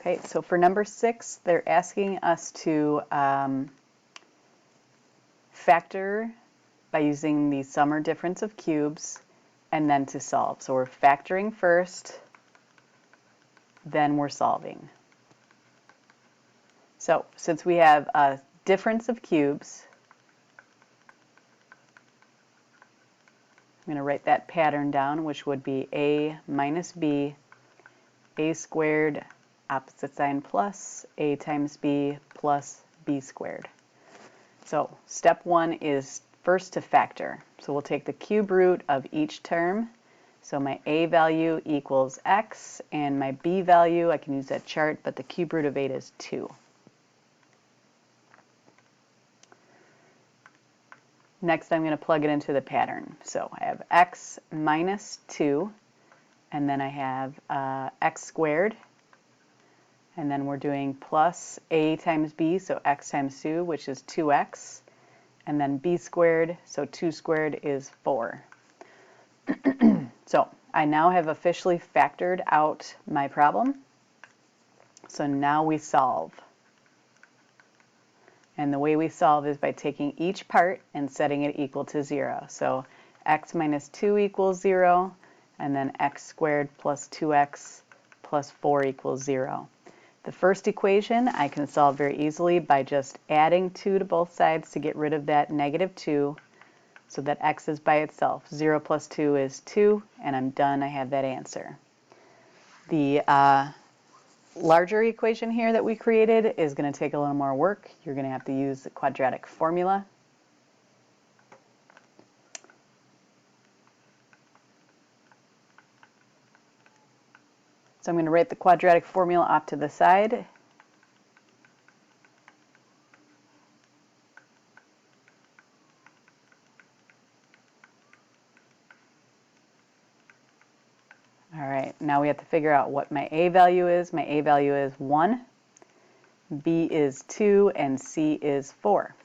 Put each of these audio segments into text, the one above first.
Okay, so for number 6, they're asking us to factor by using the sum or difference of cubes and then to solve. So we're factoring first, then we're solving. So since we have a difference of cubes, I'm going to write that pattern down, which would be a minus b, a squared, opposite sign plus, a times b plus b squared. So step 1 is first to factor. So we'll take the cube root of each term. So my a value equals x, and my b value, I can use that chart, but the cube root of 8 is 2. Next, I'm going to plug it into the pattern. So I have x minus 2, and then I have x squared, and then we're doing plus a times b, so x times 2, which is 2x, and then b squared, so 2 squared is 4. So I now have officially factored out my problem. So now we solve. And the way we solve is by taking each part and setting it equal to 0. So x minus 2 equals 0, and then x squared plus 2x plus 4 equals 0. The first equation I can solve very easily by just adding 2 to both sides to get rid of that negative 2, so that x is by itself. 0 plus 2 is 2, and I'm done. I have that answer. The larger equation here that we created is going to take a little more work. You're going to have to use the quadratic formula. So I'm going to write the quadratic formula off to the side. All right, now we have to figure out what my a value is. My a value is 1, b is 2, and c is 4.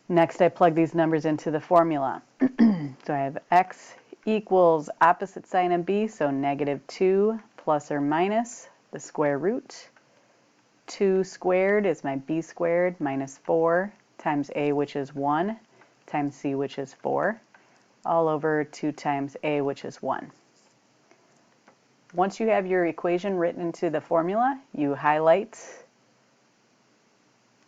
Next, I plug these numbers into the formula. So I have x equals opposite sign of b, so negative 2 plus or minus the square root. 2 squared is my b squared minus 4 times a, which is 1, times c, which is 4, all over 2 times a, which is 1. Once you have your equation written into the formula, you highlight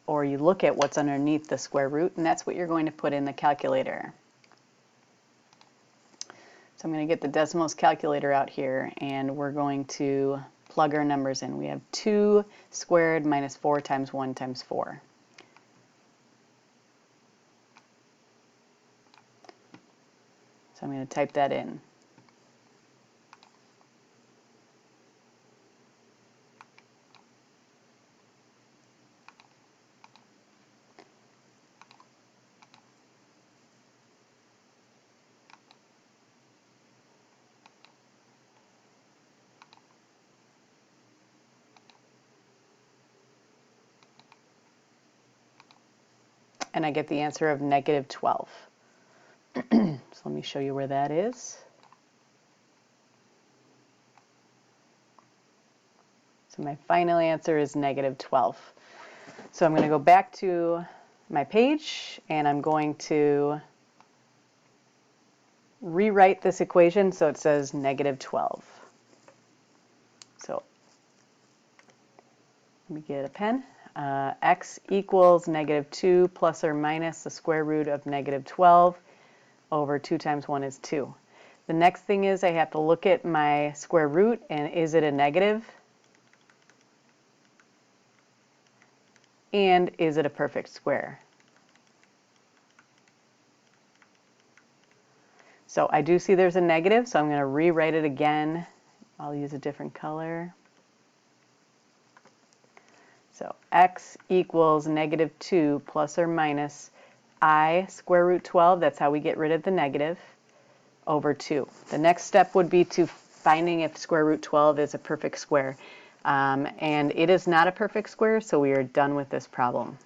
or you look at what's underneath the square root, and that's what you're going to put in the calculator. So I'm going to get the Desmos calculator out here, and we're going to plug our numbers in. We have 2 squared minus 4 times 1 times 4. So I'm going to type that in. And I get the answer of negative 12. So let me show you where that is. So my final answer is negative 12. So I'm going to go back to my page, and I'm going to rewrite this equation so it says negative 12. So let me get a pen. X equals negative 2 plus or minus the square root of negative 12 over 2 times 1 is 2. The next thing is I have to look at my square root, and is it a negative? And is it a perfect square? So I do see there's a negative, so I'm going to rewrite it again. I'll use a different color. So x equals negative 2 plus or minus I square root 12, that's how we get rid of the negative, over 2. The next step would be to finding if square root 12 is a perfect square. And it is not a perfect square, so we are done with this problem.